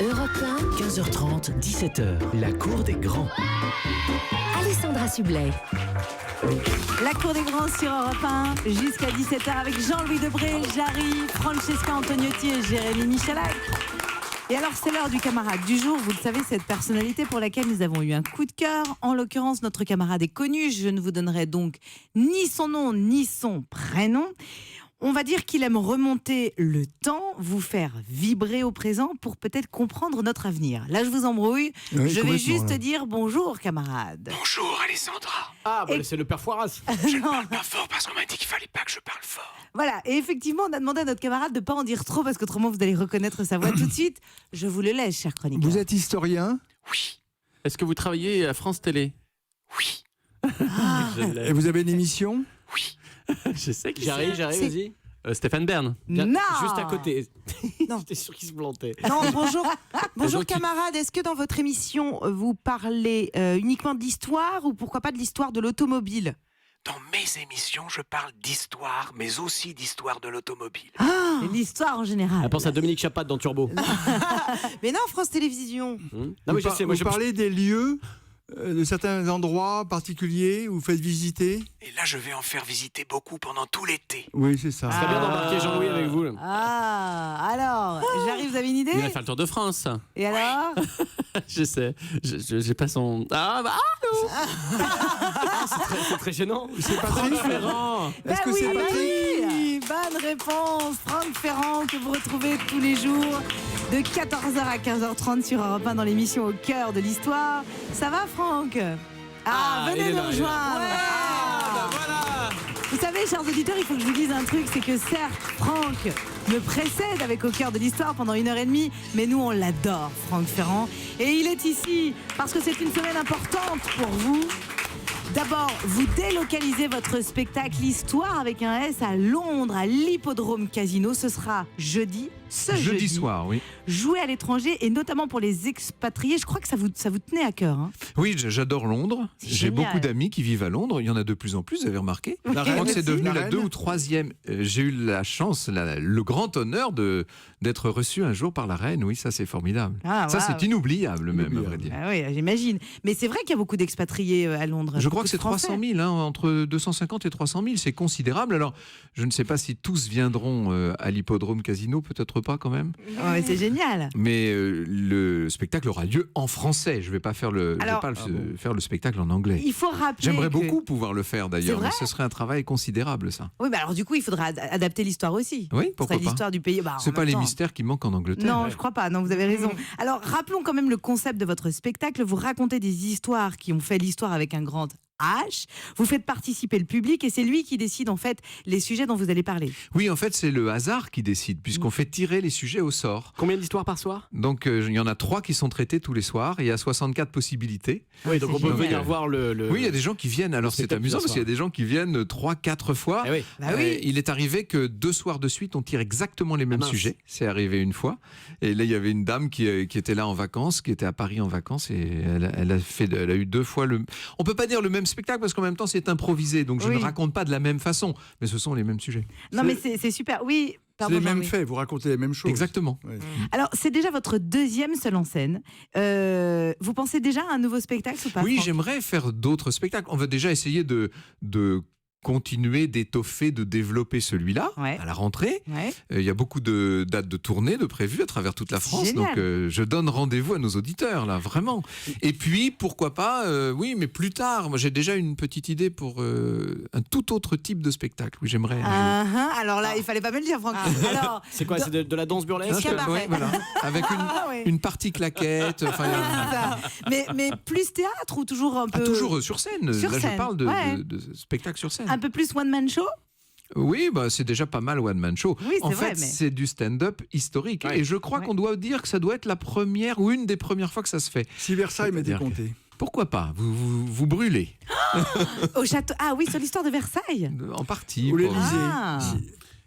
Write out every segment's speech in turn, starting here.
Europe 1, 15h30, 17h, la cour des grands. Alessandra Sublet. La cour des grands sur Europe 1, jusqu'à 17h avec Jean-Louis Debré, Jarry, Francesca Antoniotti et Jérémy Michalak. Et alors, c'est l'heure du camarade du jour. Vous le savez, cette personnalité pour laquelle nous avons eu un coup de cœur. En l'occurrence, notre camarade est connu. Je ne vous donnerai donc ni son nom, ni son prénom. On va dire qu'il aime remonter le temps, vous faire vibrer au présent pour peut-être comprendre notre avenir. Là, je vous embrouille. Oui, je vais juste dire bonjour, camarade. Bonjour Alessandra. Ah, Et- c'est le père Fouaras. Je ne Non. parle pas fort parce qu'on m'a dit qu'il fallait pas que je parle fort. Voilà, et effectivement, on a demandé à notre camarade de ne pas en dire trop parce qu'autrement, vous allez reconnaître sa voix tout de suite. Je vous le laisse, cher chroniqueur. Vous êtes historien Oui, Est-ce que vous travaillez à France Télé? oui, et vous avez une émission. oui. Je sais que J'arrive, C'est- vas-y. Stéphane Bern. Non. Juste à côté. Non. J'étais sûr qu'il se plantait. Non, bonjour. Bonjour donc, camarade, est-ce que dans votre émission, vous parlez uniquement de l'histoire ou pourquoi pas de l'histoire de l'automobile? Dans mes émissions, je parle d'histoire, mais aussi d'histoire de l'automobile. Et l'histoire en général. Elle pense à Dominique Chapat dans Turbo. Mais non, France Télévisions. Non, mais je sais, moi vous je parlez des lieux, de certains endroits particuliers où vous faites visiter. Et là, je vais en faire visiter beaucoup pendant tout l'été. Oui, c'est ça. Très bien d'embarquer Jean-Louis avec vous. Là. Ah, alors, j'arrive, vous avez une idée? Il va faire le Tour de France. Et alors? Je sais. J'ai pas son. Ah, bah, C'est très gênant. C'est Patrick Ferrand. Est-ce que oui, c'est Patrick oui, bonne réponse. Franck Ferrand que vous retrouvez tous les jours de 14h à 15h30 sur Europe 1 dans l'émission Au cœur de l'histoire. Ça va Franck? Ah, il venez est nous là, il est là. rejoindre. Vous savez, chers auditeurs, il faut que je vous dise un truc, c'est que certes, Franck me précède avec Au cœur de l'histoire pendant 1h30, mais nous, on l'adore, Franck Ferrand. Et il est ici parce que c'est une semaine importante pour vous. D'abord, vous délocalisez votre spectacle Histoire avec un S à Londres, à l'Hippodrome Casino. Ce sera jeudi, jeudi soir, oui. Joué à l'étranger et notamment pour les expatriés. Je crois que ça vous tenait à cœur. Hein. Oui, j'adore Londres. C'est J'ai génial. beaucoup d'amis qui vivent à Londres. Il y en a de plus en plus, vous avez remarqué. La Je crois que c'est aussi, devenu la la reine. 2 ou 3e. J'ai eu la chance, le grand honneur d'être reçu un jour par la reine. Oui, ça c'est formidable. Ah, Ça waouh. c'est inoubliable même, à vrai dire. Ah oui, j'imagine. Mais c'est vrai qu'il y a beaucoup d'expatriés à Londres. Je crois Beaucoup que c'est de Français. 300 000, hein, entre 250 et 300 000, c'est considérable. Alors, je ne sais pas si tous viendront à l'hippodrome Casino, peut-être pas quand même. Ouais, c'est génial. Mais le spectacle aura lieu en français. Je ne vais pas faire Alors- faire le spectacle en anglais. Il faut rappeler. J'aimerais que- beaucoup pouvoir le faire d'ailleurs, C'est mais vrai ce serait un travail considérable ça. Oui, mais alors du coup, il faudra adapter l'histoire aussi. Oui, Ce pourquoi serait pas. l'histoire du pays. Bah, en C'est pas même les temps. mystères qui manquent en Angleterre. Non, je crois pas. Non, vous avez raison. Alors, rappelons quand même le concept de votre spectacle. Vous racontez des histoires qui ont fait l'histoire avec un grand H. Vous faites participer le public et c'est lui qui décide en fait les sujets dont vous allez parler. Oui, en fait, c'est le hasard qui décide, puisqu'on fait tirer les sujets au sort. Combien d'histoires par soir? Donc, il y en a 3 qui sont traités tous les soirs, et il y a 64 possibilités. Oui, donc on peut génial. venir voir le. Oui, il y a des gens qui viennent, alors c'est spectacle amusant, d'un parce qu'il y a des gens qui viennent 3-4 fois. Eh oui. Bah oui. Il est arrivé que 2 soirs de suite, on tire exactement les mêmes mince. sujets. C'est arrivé une fois. Et là, il y avait une dame qui était là en vacances, qui était à Paris en vacances, et elle a eu 2 fois le... On peut pas dire le même spectacle, parce qu'en même temps, c'est improvisé. Donc, je Oui. ne raconte pas de la même façon, mais ce sont les mêmes sujets. Non, mais c'est super. Oui. C'est Pardon, les mêmes Jean-Louis. faits, vous racontez les mêmes choses. Exactement. Ouais. Alors, c'est déjà votre deuxième seul en scène. Vous pensez déjà à un nouveau spectacle ou pas? Oui, Franck j'aimerais faire d'autres spectacles. On va déjà essayer de continuer d'étoffer, de développer celui-là Ouais. à la rentrée. Ouais. Il y a beaucoup de dates de tournée de prévues à travers toute la France. Génial. Donc, je donne rendez-vous à nos auditeurs, là, vraiment. Et puis, pourquoi pas, oui, mais plus tard. Moi, j'ai déjà une petite idée pour un tout autre type de spectacle. Oui, j'aimerais. Alors là, il fallait pas me le dire, Franck. Alors, C'est quoi? C'est de la danse burlesque? cabaret. Ouais, voilà. Avec ouais. une partie claquette. Enfin, c'est ça. mais plus théâtre ou toujours un peu. toujours sur scène. Sur Là, scène, je parle ouais. de spectacle sur scène. Un peu plus one-man show? Oui, bah, c'est déjà pas mal One Man Show. Oui, c'est en vrai, fait, mais- c'est du stand-up historique. Ouais. Et je crois qu'on doit dire que ça doit être la première ou une des premières fois que ça se fait. Si Versailles m'était C'est-à-dire compté. Pourquoi pas vous brûlez, Au château. Ah oui, sur l'histoire de Versailles. en partie. Ou pour- l'Élysée. Ah.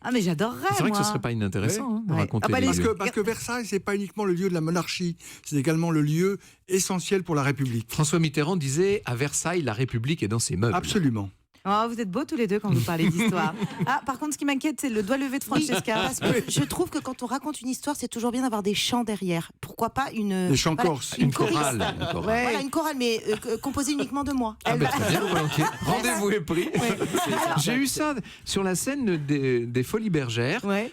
Ah, mais j'adorerais. C'est vrai que moi. ce serait pas inintéressant hein, de Ouais. raconter Ah bah, les les- lieux. Parce que Versailles, c'est pas uniquement le lieu de la monarchie, c'est également le lieu essentiel pour la République. François Mitterrand disait à Versailles, la République est dans ses meubles. Absolument. Oh, vous êtes beaux tous les deux quand vous parlez d'histoire. Ah, par contre, ce qui m'inquiète, c'est le doigt levé de Francesca. Parce que je trouve que quand on raconte une histoire, c'est toujours bien d'avoir des chants derrière. Pourquoi pas une. Les chants voilà, corses. Une choriste. chorale. Une chorale. Ouais. Voilà, une chorale, mais composée uniquement de moi. Ah, très bien, volontiers. Rendez-vous est pris. J'ai eu ça sur la scène des Folies Bergères. Ouais.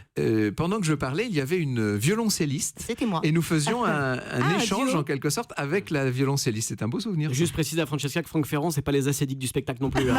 Pendant que je parlais, il y avait une violoncelliste. C'était moi. Et nous faisions un échange duo. en quelque sorte avec la violoncelliste. C'est un beau souvenir. Juste préciser à Francesca que Franck Ferrand, c'est pas les acédiques du spectacle non plus. hein.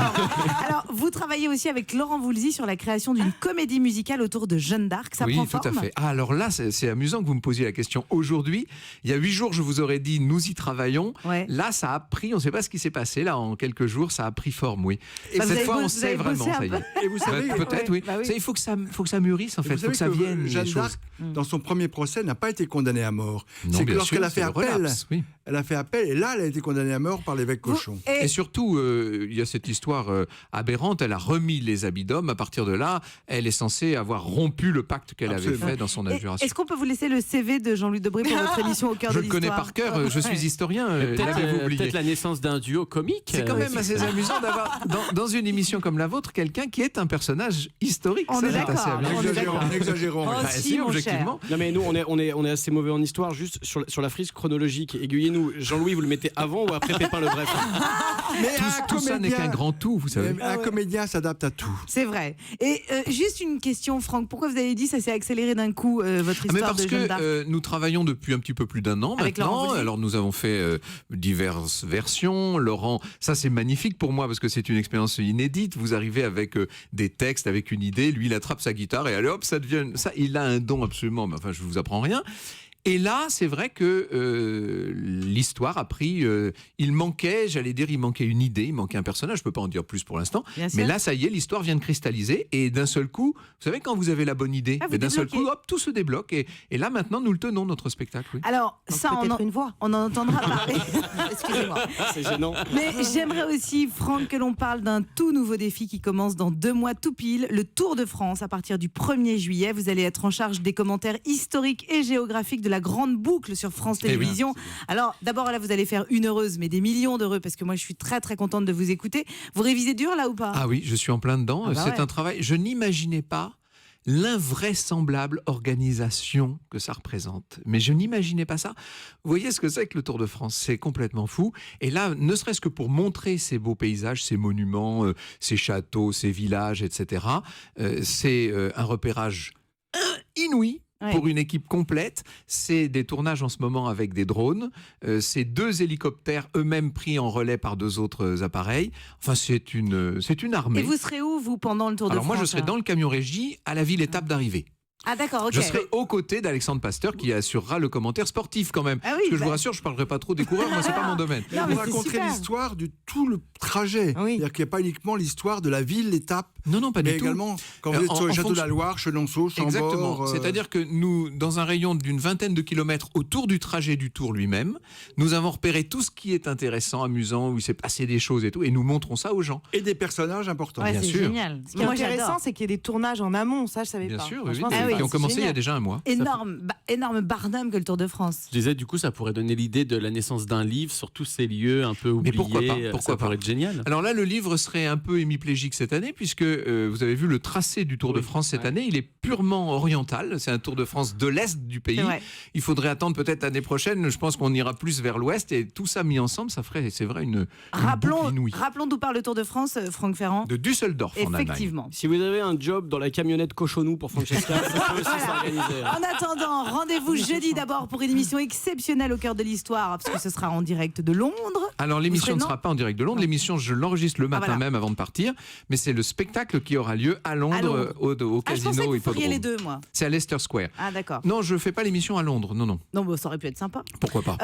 Alors, vous travaillez aussi avec Laurent Voulzy sur la création d'une comédie musicale autour de Jeanne d'Arc. Ça oui, prend tout forme. à fait. Ah, alors là, c'est amusant que vous me posiez la question. Aujourd'hui, il y a 8 jours, je vous aurais dit, nous y travaillons. Ouais. Là, ça a pris, on ne sait pas ce qui s'est passé. Là, en quelques jours, ça a pris forme, oui. Bah, vous Cette avez fois, bossé- on vous sait avez vraiment, bossé un ça y est. Et vous savez, Peut-être, Ouais, oui. bah oui. Ça, il faut que ça mûrisse, en fait. Il faut que ça vienne, les Jeanne choses. d'Arc, dans son premier procès, n'a pas été condamnée à mort. Non, C'est que bien lorsqu'elle sûr, a fait c'est le appel, relapse, oui. elle a fait appel, et là, elle a été condamnée à mort par l'évêque Vous- Cochon. Et surtout, il y a cette histoire aberrante. Elle a remis les habits d'homme. À partir de là, elle est censée avoir rompu le pacte qu'elle avait Absolument. fait dans son Et abjuration. Est-ce qu'on peut vous laisser le CV de Jean-Louis Debré pour votre émission Au cœur Je de le l'histoire connais par cœur. Je suis historien. L'avez-vous oublié? Peut-être la naissance d'un duo comique. C'est quand même assez amusant d'avoir dans une émission comme la vôtre quelqu'un qui est un personnage historique. On Ça, est c'est d'accord. assez amusant. On est d'accord. N'exagérons Oh, rien. Bah, si, si, mon objectivement. Non mais nous on est assez mauvais en histoire, juste sur la frise chronologique. Aiguillez-nous. Jean-Louis, vous le mettez avant ou après Pépin le Bref? Mais Tout ça n'est qu'un grand tout, vous savez. Un comédien s'adapte à tout. C'est vrai. Et juste une question, Franck. Pourquoi vous avez dit ça s'est accéléré d'un coup, votre Mais histoire parce de Jeanne d'Arc que nous travaillons depuis un petit peu plus d'1 an Avec Laurent maintenant. Voulzy. Alors nous avons fait diverses versions. Laurent, ça c'est magnifique pour moi parce que c'est une expérience inédite. Vous arrivez avec des textes, avec une idée. Lui, il attrape sa guitare et allez hop, ça devient. Ça, il a un don absolument. Mais enfin, je vous apprends rien. Et là, c'est vrai que l'histoire a pris. Il manquait, j'allais dire, il manquait une idée, il manquait un personnage. Je peux pas en dire plus pour l'instant. Bien sûr. Mais là, ça y est, l'histoire vient de cristalliser. Et d'un seul coup, vous savez, quand vous avez la bonne idée, Ah, vous mais d'un seul débloquez. coup, hop, tout se débloque. Et là, maintenant, nous le tenons, notre spectacle. Oui. Alors, ça, on Peut-être une voix. on en entendra parler. Excusez-moi. C'est gênant. Mais j'aimerais aussi, Franck, que l'on parle d'un tout nouveau défi qui commence dans 2 mois tout pile, le Tour de France. À partir du 1er juillet, vous allez être en charge des commentaires historiques et géographiques de la grande boucle sur France Eh oui. Télévisions. Alors, d'abord, là, vous allez faire une heureuse, mais des millions d'heureux, parce que moi, je suis très, très contente de vous écouter. Vous révisez dur, là, ou pas? Ah oui, je suis en plein dedans. Ah bah C'est ouais. un travail. Je n'imaginais pas l'invraisemblable organisation que ça représente. Mais je n'imaginais pas ça. Vous voyez ce que c'est que le Tour de France? C'est complètement fou. Et là, ne serait-ce que pour montrer ces beaux paysages, ces monuments, ces châteaux, ces villages, etc., c'est un repérage inouï. Ouais. Pour une équipe complète, c'est des tournages en ce moment avec des drones, c'est 2 hélicoptères eux-mêmes pris en relais par 2 autres appareils. Enfin, c'est une armée. Et vous serez où, vous, pendant le Tour de Alors France? moi, je serai là dans le camion régie à la ville étape d'arrivée. Ah, d'accord, ok. Je serai aux côtés d'Alexandre Pasteur qui assurera le commentaire sportif quand même. Ah oui, Parce que je bah- vous rassure, je ne parlerai pas trop des coureurs, moi c'est pas mon domaine. Non, Vous mais c'est raconterez super. l'histoire de tout le trajet. Oui. C'est-à-dire qu'il n'y a pas uniquement l'histoire de la ville, l'étape, Non, non, pas mais du tout. également quand vous êtes sur En les châteaux de fonction- la Loire, Chenonceau, Chambord. Exactement. C'est-à-dire que nous, dans un rayon d'une vingtaine de kilomètres autour du trajet du Tour lui-même, nous avons repéré tout ce qui est intéressant, amusant, où il s'est passé des choses et tout, et nous montrons ça aux gens. Et des personnages importants. Ouais, bien c'est sûr. génial. Ce qui est Moi, intéressant, j'adore. c'est qu'il y ait des tournages en amont. Ça, je savais Bien pas. sûr, oui, Franchement, Ah oui. qui ont c'est commencé il y a génial. déjà un mois. Énorme Barnum que le Tour de France. Je disais, du coup, ça pourrait donner l'idée de la naissance d'un livre sur tous ces lieux un peu oubliés. Mais pourquoi pas, pourquoi ça pas. pourrait être génial. Alors là, le livre serait un peu hémiplégique cette année, puisque vous avez vu le tracé du Tour de France cette année, il est purement oriental. C'est un Tour de France de l'Est du pays. C'est vrai. Il faudrait attendre peut-être l'année prochaine. Je pense qu'on ira plus vers l'Ouest, et tout ça mis ensemble, ça ferait, c'est vrai, une boucle inouïe. Rappelons d'où parle le Tour de France, Franck Ferrand. De Düsseldorf en Allemagne. Effectivement. Si vous avez un job dans la camionnette Cochonou pour Francesca, ça peut aussi s'organiser. En attendant, rendez-vous jeudi d'abord pour une émission exceptionnelle au cœur de l'histoire, parce que ce sera en direct de Londres. Alors l'émission serez- ne non sera pas en direct de Londres. Non. L'émission, je l'enregistre le matin voilà. même avant de partir, mais c'est le spectacle qui aura lieu à Londres, Londres. Au Ah, je pensais casino que vous feriez Hippodrome. les deux, moi. C'est à Leicester Square. Ah, d'accord. Non, je fais pas l'émission à Londres. Non, non. Non, bah, ça aurait pu être sympa. Pourquoi pas.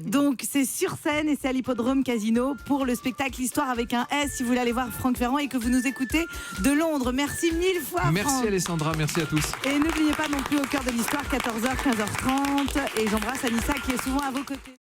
Donc, c'est sur scène et c'est à l'Hippodrome Casino pour le spectacle Histoire avec un S, si vous voulez aller voir Franck Ferrand et que vous nous écoutez de Londres. Merci 1000 fois, Merci Franck. Alessandra, merci à tous. Et n'oubliez pas non plus au cœur de l'histoire, 14h, 15h30. Et j'embrasse Anissa qui est souvent à vos côtés.